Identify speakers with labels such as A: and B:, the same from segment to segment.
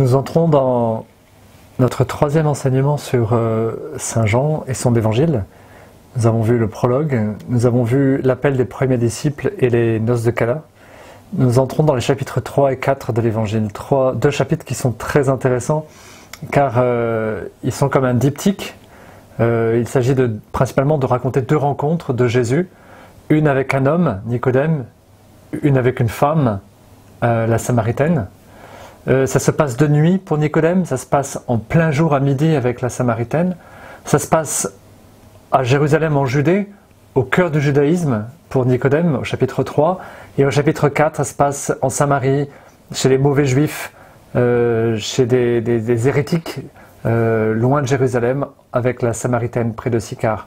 A: Nous entrons dans notre troisième enseignement sur Saint Jean et son évangile. Nous avons vu le prologue, nous avons vu l'appel des premiers disciples et les noces de Cana. Nous entrons dans les chapitres 3 et 4 de l'évangile. Deux chapitres qui sont très intéressants car ils sont comme un diptyque. Il s'agit principalement de raconter deux rencontres de Jésus, une avec un homme, Nicodème, une avec une femme, la Samaritaine. Ça se passe de nuit pour Nicodème, ça se passe en plein jour à midi avec la Samaritaine, ça se passe à Jérusalem en Judée, au cœur du judaïsme pour Nicodème, au chapitre 3, et au chapitre 4, ça se passe en Samarie, chez les mauvais juifs, chez des hérétiques, loin de Jérusalem, avec la Samaritaine près de Sychar.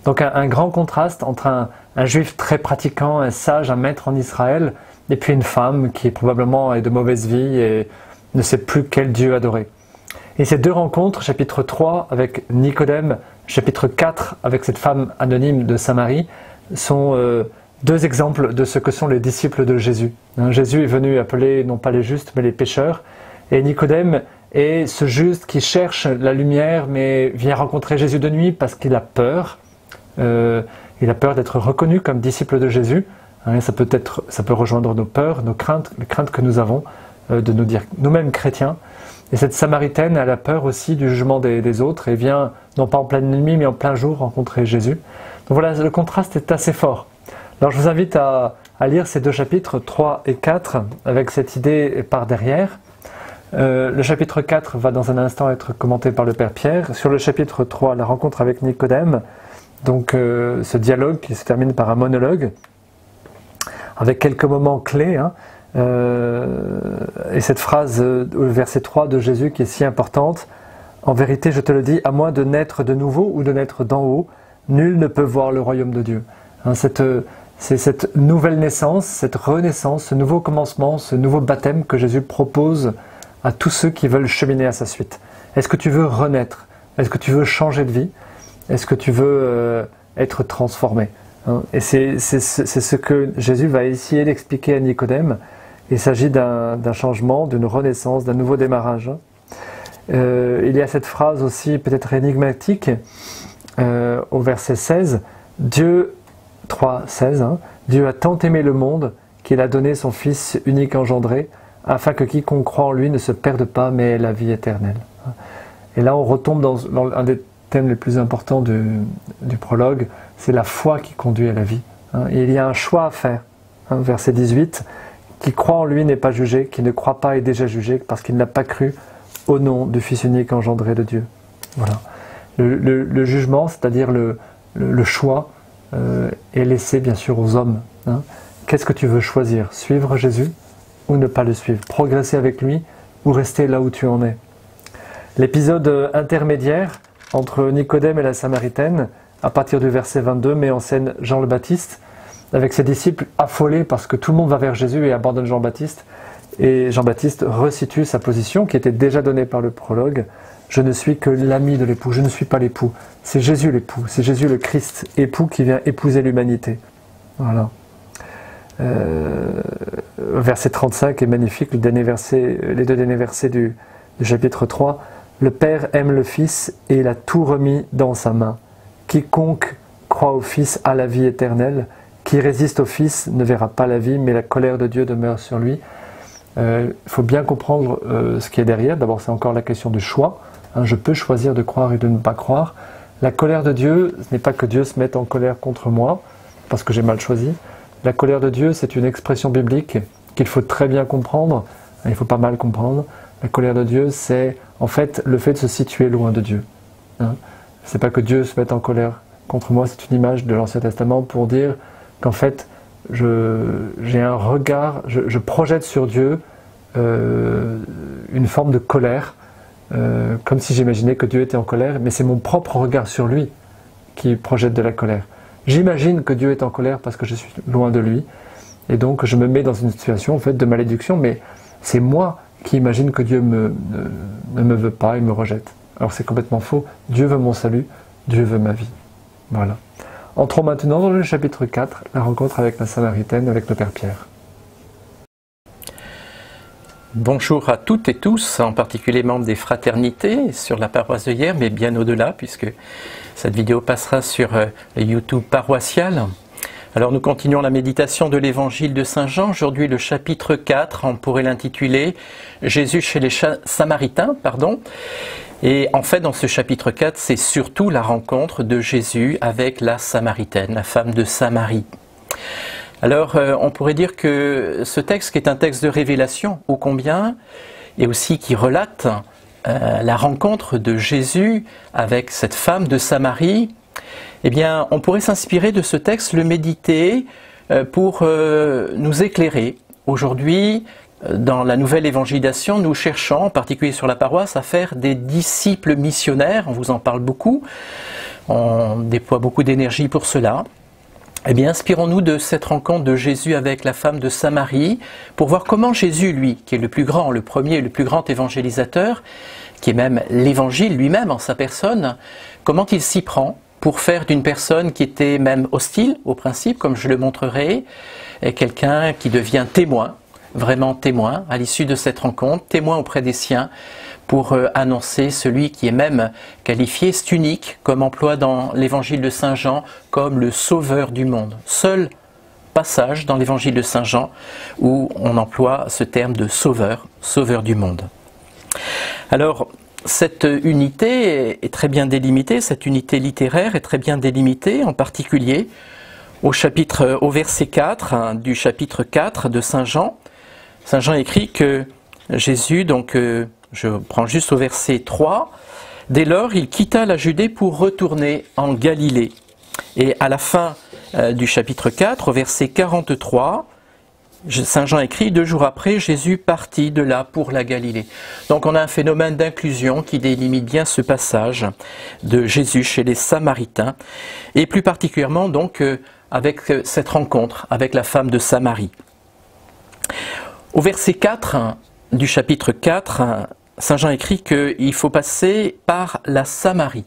A: Donc un grand contraste entre un juif très pratiquant, un sage, un maître en Israël, et puis une femme qui probablement est de mauvaise vie et ne sait plus quel Dieu adorer. Et ces deux rencontres, chapitre 3 avec Nicodème, chapitre 4 avec cette femme anonyme de Samarie, sont deux exemples de ce que sont les disciples de Jésus. Jésus est venu appeler non pas les justes mais les pécheurs, et Nicodème est ce juste qui cherche la lumière mais vient rencontrer Jésus de nuit parce qu'il a peur. Il a peur d'être reconnu comme disciple de Jésus. Ça peut rejoindre nos peurs, nos craintes, les craintes que nous avons de nous dire nous-mêmes chrétiens. Et cette Samaritaine, elle a peur aussi du jugement des autres et vient, non pas en pleine nuit, mais en plein jour, rencontrer Jésus. Donc voilà, le contraste est assez fort. Alors je vous invite à lire ces deux chapitres, 3 et 4, avec cette idée par derrière. Le chapitre 4 va dans un instant être commenté par le Père Pierre. Sur le chapitre 3, la rencontre avec Nicodème, donc ce dialogue qui se termine par un monologue, avec quelques moments clés, et cette phrase au verset 3 de Jésus qui est si importante: « En vérité, je te le dis, à moins de naître de nouveau ou de naître d'en haut, nul ne peut voir le royaume de Dieu. » C'est cette nouvelle naissance, cette renaissance, ce nouveau commencement, ce nouveau baptême que Jésus propose à tous ceux qui veulent cheminer à sa suite. Est-ce que tu veux renaître? Est-ce que tu veux changer de vie? Est-ce que tu veux être transformé? Et c'est ce que Jésus va essayer d'expliquer à Nicodème. Il s'agit d'un changement, d'une renaissance, d'un nouveau démarrage. Il y a cette phrase aussi peut-être énigmatique au verset 16. Dieu, 3,16, Dieu a tant aimé le monde qu'il a donné son Fils unique engendré, afin que quiconque croit en lui ne se perde pas, mais ait la vie éternelle. Et là on retombe dans un des thèmes les plus importants du prologue, c'est la foi qui conduit à la vie. Et il y a un choix à faire. Verset 18, qui croit en lui n'est pas jugé, qui ne croit pas est déjà jugé, parce qu'il n'a pas cru au nom du Fils unique engendré de Dieu. Voilà. Le jugement, c'est-à-dire le choix, est laissé bien sûr aux hommes. Qu'est-ce que tu veux choisir? Suivre Jésus ou ne pas le suivre? Progresser avec lui ou rester là où tu en es? L'épisode intermédiaire entre Nicodème et la Samaritaine, à partir du verset 22, met en scène Jean le Baptiste, avec ses disciples affolés parce que tout le monde va vers Jésus et abandonne Jean-Baptiste. Et Jean-Baptiste resitue sa position qui était déjà donnée par le prologue. Je ne suis que l'ami de l'époux, je ne suis pas l'époux. C'est Jésus l'époux, c'est Jésus le Christ, époux qui vient épouser l'humanité. Voilà. Verset 35 est magnifique, les deux derniers versets du chapitre 3. Le Père aime le Fils et il a tout remis dans sa main. Quiconque croit au Fils a la vie éternelle. Qui résiste au Fils ne verra pas la vie, mais la colère de Dieu demeure sur lui. Il faut bien comprendre ce qui est derrière. D'abord, c'est encore la question du choix. Je peux choisir de croire et de ne pas croire. La colère de Dieu, ce n'est pas que Dieu se mette en colère contre moi, parce que j'ai mal choisi. La colère de Dieu, c'est une expression biblique qu'il faut très bien comprendre. Il ne faut pas mal comprendre. La colère de Dieu, c'est en fait le fait de se situer loin de Dieu. C'est pas que Dieu se mette en colère contre moi, c'est une image de l'Ancien Testament pour dire qu'en fait, j'ai un regard, je projette sur Dieu une forme de colère, comme si j'imaginais que Dieu était en colère, mais c'est mon propre regard sur lui qui projette de la colère. J'imagine que Dieu est en colère parce que je suis loin de lui, et donc je me mets dans une situation en fait de malédiction, mais c'est moi qui imagine que Dieu ne me veut pas et me rejette. Alors c'est complètement faux. Dieu veut mon salut, Dieu veut ma vie. Voilà. Entrons maintenant dans le chapitre 4, la rencontre avec la Samaritaine, avec le Père Pierre.
B: Bonjour à toutes et tous, en particulier membres des fraternités sur la paroisse de Hyères, mais bien au-delà, puisque cette vidéo passera sur YouTube paroissial. Alors nous continuons la méditation de l'évangile de Saint Jean, aujourd'hui le chapitre 4, on pourrait l'intituler « Jésus chez les Samaritains ». Et en fait, dans ce chapitre 4, c'est surtout la rencontre de Jésus avec la Samaritaine, la femme de Samarie. Alors, on pourrait dire que ce texte, qui est un texte de révélation, ô combien, et aussi qui relate la rencontre de Jésus avec cette femme de Samarie, eh bien, on pourrait s'inspirer de ce texte, le méditer pour nous éclairer. Aujourd'hui, dans la nouvelle évangélisation, nous cherchons, en particulier sur la paroisse, à faire des disciples missionnaires. On vous en parle beaucoup, on déploie beaucoup d'énergie pour cela. Eh bien, inspirons-nous de cette rencontre de Jésus avec la femme de Samarie pour voir comment Jésus, lui, qui est le plus grand, le premier, le plus grand évangélisateur, qui est même l'évangile lui-même en sa personne, comment il s'y prend pour faire d'une personne qui était même hostile au principe, comme je le montrerai, quelqu'un qui devient témoin, vraiment témoin à l'issue de cette rencontre, témoin auprès des siens, pour annoncer celui qui est même qualifié, c'est unique, comme emploi dans l'évangile de Saint Jean, comme le sauveur du monde. Seul passage dans l'évangile de Saint Jean où on emploie ce terme de sauveur, sauveur du monde. Alors, cette unité est très bien délimitée, cette unité littéraire est très bien délimitée, en particulier au verset 4 du chapitre 4 de Saint Jean. Saint Jean écrit que Jésus, je prends juste au verset 3, « Dès lors, il quitta la Judée pour retourner en Galilée. » Et à la fin du chapitre 4, au verset 43, Saint Jean écrit « 2 jours après, Jésus partit de là pour la Galilée. » Donc on a un phénomène d'inclusion qui délimite bien ce passage de Jésus chez les Samaritains, et plus particulièrement donc avec cette rencontre avec la femme de Samarie. Au verset 4 du chapitre 4, Saint Jean écrit qu'il faut passer par la Samarie.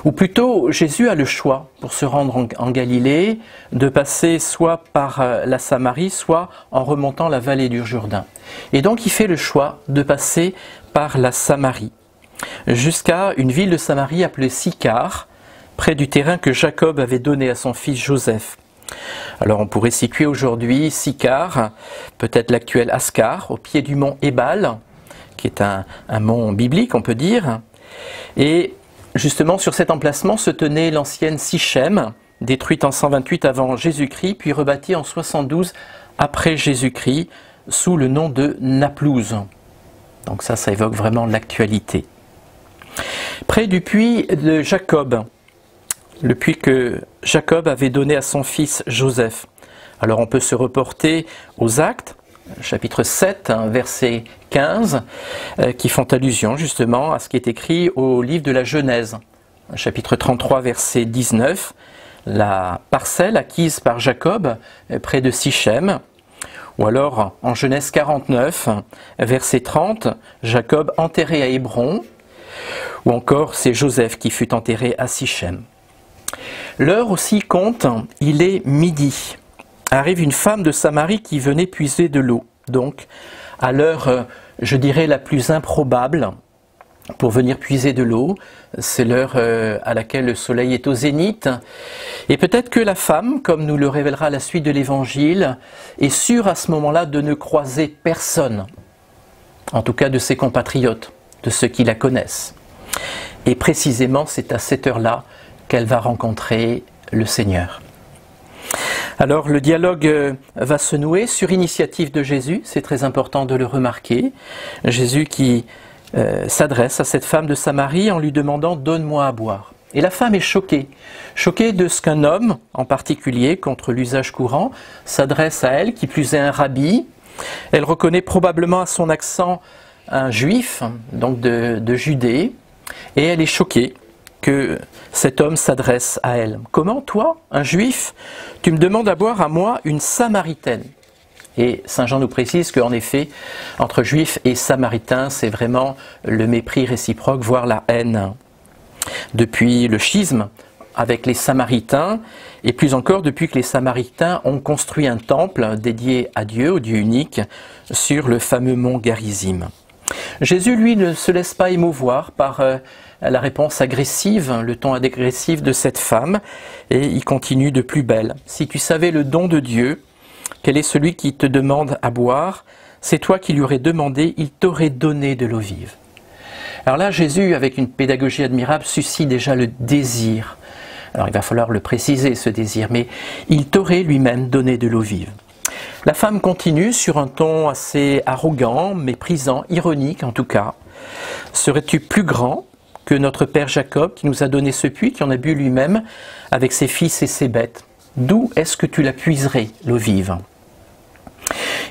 B: Ou plutôt, Jésus a le choix, pour se rendre en Galilée, de passer soit par la Samarie, soit en remontant la vallée du Jourdain. Et donc il fait le choix de passer par la Samarie, jusqu'à une ville de Samarie appelée Sychar, près du terrain que Jacob avait donné à son fils Joseph. Alors on pourrait situer aujourd'hui Sychar, peut-être l'actuel Ascar, au pied du mont Ébal, qui est un mont biblique, on peut dire. Et justement, sur cet emplacement se tenait l'ancienne Sichem, détruite en 128 avant Jésus-Christ, puis rebâtie en 72 après Jésus-Christ, sous le nom de Naplouse. Donc ça évoque vraiment l'actualité. Près du puits de Jacob, le puits que Jacob avait donné à son fils Joseph. Alors on peut se reporter aux Actes, chapitre 7, verset 15, qui font allusion justement à ce qui est écrit au livre de la Genèse. Chapitre 33, verset 19, la parcelle acquise par Jacob près de Sichem. Ou alors en Genèse 49, verset 30, Jacob enterré à Hébron. Ou encore c'est Joseph qui fut enterré à Sichem. L'heure aussi compte, il est midi. Arrive une femme de Samarie qui venait puiser de l'eau. Donc, à l'heure, je dirais, la plus improbable pour venir puiser de l'eau, c'est l'heure à laquelle le soleil est au zénith. Et peut-être que la femme, comme nous le révélera la suite de l'évangile, est sûre à ce moment-là de ne croiser personne, en tout cas de ses compatriotes, de ceux qui la connaissent. Et précisément, c'est à cette heure-là qu'elle va rencontrer le Seigneur. Alors le dialogue va se nouer sur initiative de Jésus, c'est très important de le remarquer. Jésus qui s'adresse à cette femme de Samarie en lui demandant « Donne-moi à boire ». Et la femme est choquée de ce qu'un homme, en particulier, contre l'usage courant, s'adresse à elle, qui plus est un rabbi. Elle reconnaît probablement à son accent un juif, donc de Judée, et elle est choquée que cet homme s'adresse à elle. Comment, toi, un juif, tu me demandes à boire à moi, une samaritaine? Et Saint Jean nous précise qu'en effet, entre juifs et samaritains, c'est vraiment le mépris réciproque, voire la haine. Depuis le schisme avec les Samaritains, et plus encore depuis que les Samaritains ont construit un temple dédié à Dieu, au Dieu unique, sur le fameux mont Garizim. Jésus, lui, ne se laisse pas émouvoir par la réponse agressive, le ton agressif de cette femme, et il continue de plus belle. Si tu savais le don de Dieu, quel est celui qui te demande à boire? C'est toi qui lui aurais demandé, il t'aurait donné de l'eau vive. Alors là, Jésus, avec une pédagogie admirable, suscite déjà le désir. Alors il va falloir le préciser, ce désir, mais il t'aurait lui-même donné de l'eau vive. La femme continue sur un ton assez arrogant, méprisant, ironique en tout cas. Serais-tu plus grand que notre père Jacob qui nous a donné ce puits, qui en a bu lui-même avec ses fils et ses bêtes? D'où est-ce que tu la puiserais, l'eau vive?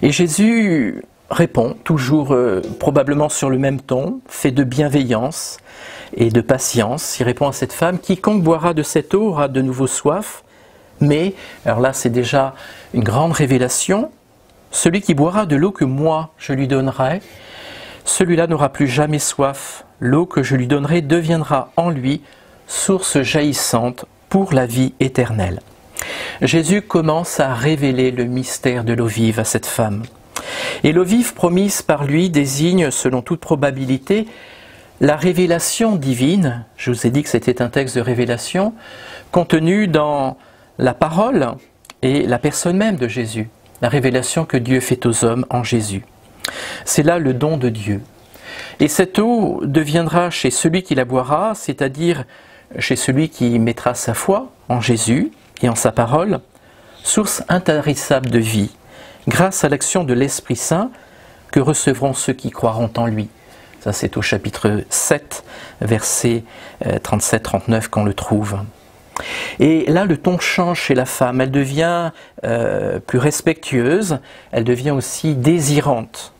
B: Et Jésus répond, toujours probablement sur le même ton, fait de bienveillance et de patience. Il répond à cette femme, quiconque boira de cette eau aura de nouveau soif, mais, alors là c'est déjà une grande révélation, celui qui boira de l'eau que moi je lui donnerai, celui-là n'aura plus jamais soif. L'eau que je lui donnerai deviendra en lui source jaillissante pour la vie éternelle. Jésus commence à révéler le mystère de l'eau vive à cette femme. Et l'eau vive promise par lui désigne, selon toute probabilité, la révélation divine. Je vous ai dit que c'était un texte de révélation contenu dans la parole et la personne même de Jésus. La révélation que Dieu fait aux hommes en Jésus. C'est là le don de Dieu. Et cette eau deviendra chez celui qui la boira, c'est-à-dire chez celui qui mettra sa foi en Jésus et en sa parole, source intarissable de vie, grâce à l'action de l'Esprit Saint que recevront ceux qui croiront en lui. Ça c'est au chapitre 7, versets 37-39 qu'on le trouve. Et là le ton change chez la femme, elle devient plus respectueuse, elle devient aussi désirante.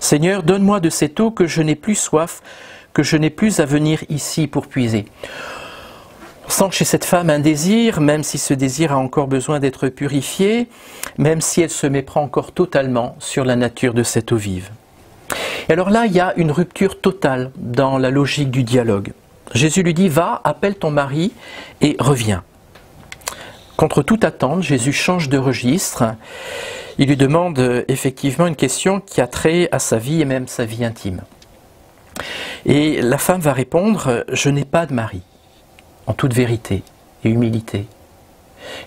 B: Seigneur, donne-moi de cette eau que je n'ai plus soif, que je n'ai plus à venir ici pour puiser. On sent chez cette femme un désir, même si ce désir a encore besoin d'être purifié, même si elle se méprend encore totalement sur la nature de cette eau vive. Et alors là, il y a une rupture totale dans la logique du dialogue. Jésus lui dit, va, appelle ton mari et reviens. Contre toute attente, Jésus change de registre. Il lui demande effectivement une question qui a trait à sa vie et même sa vie intime. Et la femme va répondre, je n'ai pas de mari, en toute vérité et humilité.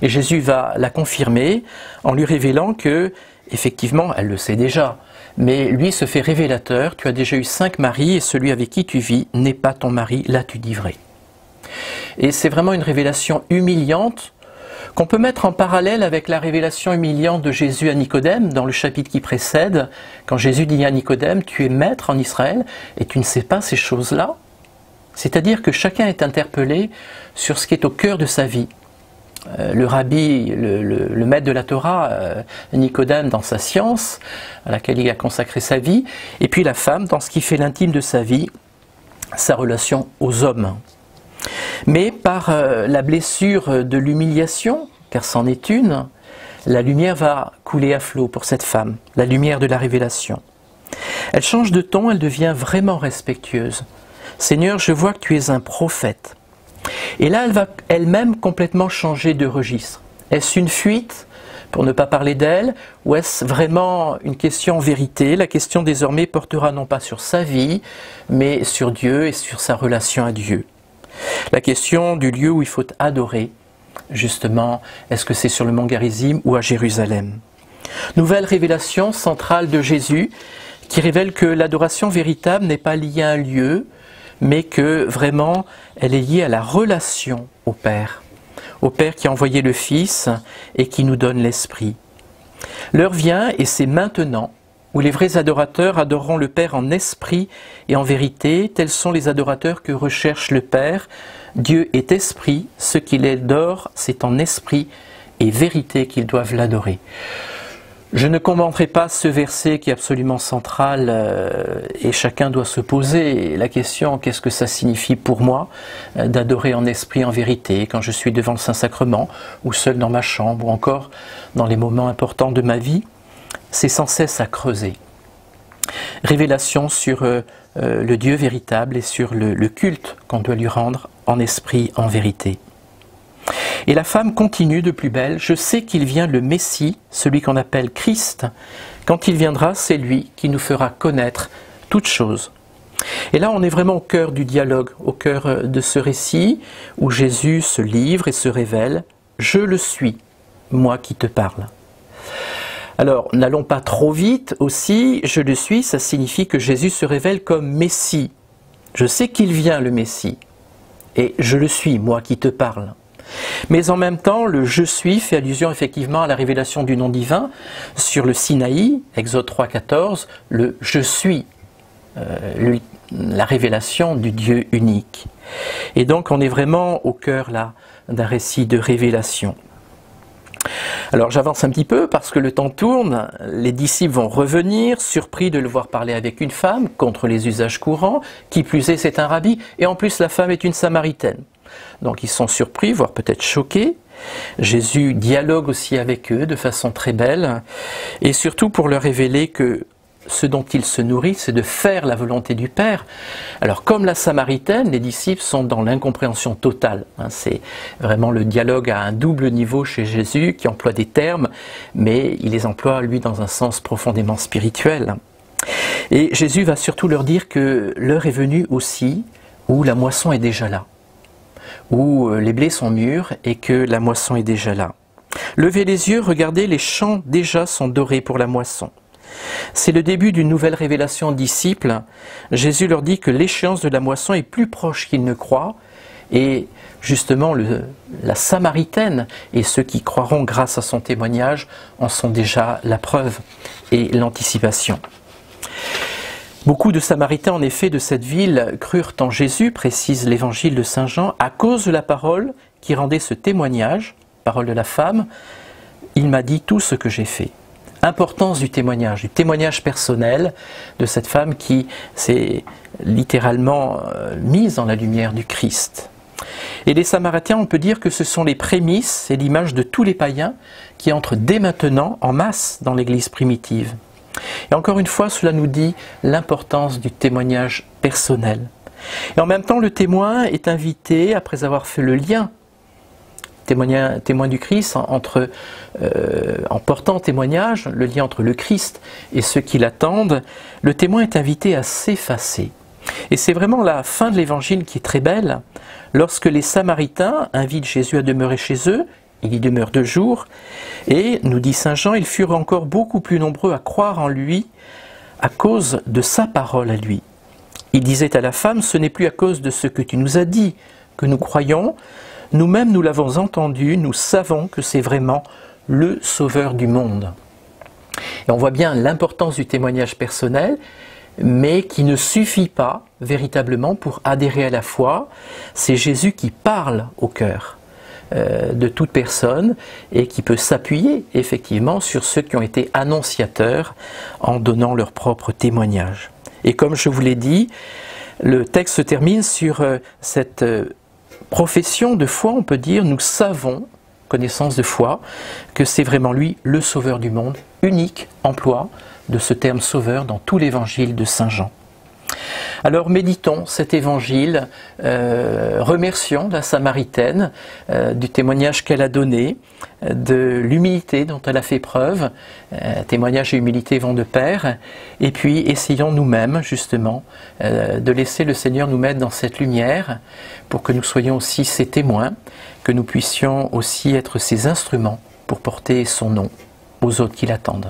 B: Et Jésus va la confirmer en lui révélant que, effectivement, elle le sait déjà, mais lui se fait révélateur, tu as déjà eu 5 maris et celui avec qui tu vis n'est pas ton mari, là tu dis vrai. Et c'est vraiment une révélation humiliante qu'on peut mettre en parallèle avec la révélation humiliante de Jésus à Nicodème dans le chapitre qui précède, quand Jésus dit à Nicodème, tu es maître en Israël et tu ne sais pas ces choses-là. C'est-à-dire que chacun est interpellé sur ce qui est au cœur de sa vie. Le rabbi, le maître de la Torah, Nicodème dans sa science, à laquelle il a consacré sa vie, et puis la femme dans ce qui fait l'intime de sa vie, sa relation aux hommes. Mais par la blessure de l'humiliation, car c'en est une, la lumière va couler à flot pour cette femme, la lumière de la révélation. Elle change de ton, elle devient vraiment respectueuse. Seigneur, je vois que tu es un prophète. Et là, elle va elle-même complètement changer de registre. Est-ce une fuite pour ne pas parler d'elle, ou est-ce vraiment une question en vérité? La question désormais portera non pas sur sa vie, mais sur Dieu et sur sa relation à Dieu. La question du lieu où il faut adorer, justement, est-ce que c'est sur le mont Garizim ou à Jérusalem? Nouvelle révélation centrale de Jésus qui révèle que l'adoration véritable n'est pas liée à un lieu, mais que vraiment elle est liée à la relation au Père qui a envoyé le Fils et qui nous donne l'Esprit. L'heure vient, et c'est maintenant, où les vrais adorateurs adoreront le Père en esprit et en vérité. Tels sont les adorateurs que recherche le Père. Dieu est esprit, ce qu'il adore, c'est en esprit et vérité qu'ils doivent l'adorer. Je ne commenterai pas ce verset qui est absolument central et chacun doit se poser la question, qu'est-ce que ça signifie pour moi d'adorer en esprit et en vérité quand je suis devant le Saint-Sacrement ou seul dans ma chambre ou encore dans les moments importants de ma vie? C'est sans cesse à creuser. Révélation sur le Dieu véritable et sur le culte qu'on doit lui rendre en esprit, en vérité. Et la femme continue de plus belle, « Je sais qu'il vient le Messie, celui qu'on appelle Christ. Quand il viendra, c'est lui qui nous fera connaître toutes choses. » Et là, on est vraiment au cœur du dialogue, au cœur de ce récit où Jésus se livre et se révèle. « Je le suis, moi qui te parle. » Alors, n'allons pas trop vite aussi. « Je le suis », ça signifie que Jésus se révèle comme Messie. Je sais qu'il vient le Messie. Et je le suis, moi qui te parle. Mais en même temps, le « je suis » fait allusion effectivement à la révélation du nom divin sur le Sinaï, Exode 3,14, le « je suis », la révélation du Dieu unique. Et donc on est vraiment au cœur là d'un récit de révélation. Alors j'avance un petit peu parce que le temps tourne, les disciples vont revenir, surpris de le voir parler avec une femme, contre les usages courants, qui plus est c'est un rabbi, et en plus la femme est une samaritaine. Donc ils sont surpris, voire peut-être choqués. Jésus dialogue aussi avec eux de façon très belle, et surtout pour leur révéler que ce dont ils se nourrissent, c'est de faire la volonté du Père. Alors comme la Samaritaine, les disciples sont dans l'incompréhension totale. C'est vraiment le dialogue à un double niveau chez Jésus, qui emploie des termes, mais il les emploie, lui, dans un sens profondément spirituel. Et Jésus va surtout leur dire que l'heure est venue aussi où la moisson est déjà là, où les blés sont mûrs et que la moisson est déjà là. Levez les yeux, regardez, les champs déjà sont dorés pour la moisson. C'est le début d'une nouvelle révélation aux disciples. Jésus leur dit que l'échéance de la moisson est plus proche qu'ils ne croient, et justement la Samaritaine et ceux qui croiront grâce à son témoignage en sont déjà la preuve et l'anticipation. Beaucoup de Samaritains, en effet, de cette ville crurent en Jésus, précise l'évangile de Saint Jean, à cause de la parole qui rendait ce témoignage, parole de la femme, « Il m'a dit tout ce que j'ai fait ». Importance du témoignage personnel de cette femme qui s'est littéralement mise dans la lumière du Christ. Et les Samaritains, on peut dire que ce sont les prémices et l'image de tous les païens qui entrent dès maintenant en masse dans l'Église primitive. Et encore une fois, cela nous dit l'importance du témoignage personnel. Et en même temps, le témoin est invité, après avoir fait le lien, témoin du Christ, en portant témoignage, le lien entre le Christ et ceux qui l'attendent, le témoin est invité à s'effacer. Et c'est vraiment la fin de l'évangile qui est très belle. Lorsque les Samaritains invitent Jésus à demeurer chez eux, il y demeure 2 jours, et, nous dit Saint Jean, ils furent encore beaucoup plus nombreux à croire en lui à cause de sa parole à lui. Il disait à la femme, « Ce n'est plus à cause de ce que tu nous as dit que nous croyons, nous-mêmes nous l'avons entendu, nous savons que c'est vraiment le Sauveur du monde. » Et on voit bien l'importance du témoignage personnel, mais qui ne suffit pas véritablement pour adhérer à la foi. C'est Jésus qui parle au cœur de toute personne et qui peut s'appuyer effectivement sur ceux qui ont été annonciateurs en donnant leur propre témoignage. Et comme je vous l'ai dit, le texte se termine sur cette profession de foi, on peut dire, nous savons, connaissance de foi, que c'est vraiment lui le Sauveur du monde, unique emploi de ce terme sauveur dans tout l'évangile de Saint Jean. Alors méditons cet évangile, remercions la Samaritaine du témoignage qu'elle a donné, de l'humilité dont elle a fait preuve. Témoignage et humilité vont de pair. Et puis essayons nous-mêmes justement de laisser le Seigneur nous mettre dans cette lumière pour que nous soyons aussi ses témoins, que nous puissions aussi être ses instruments pour porter son nom aux autres qui l'attendent.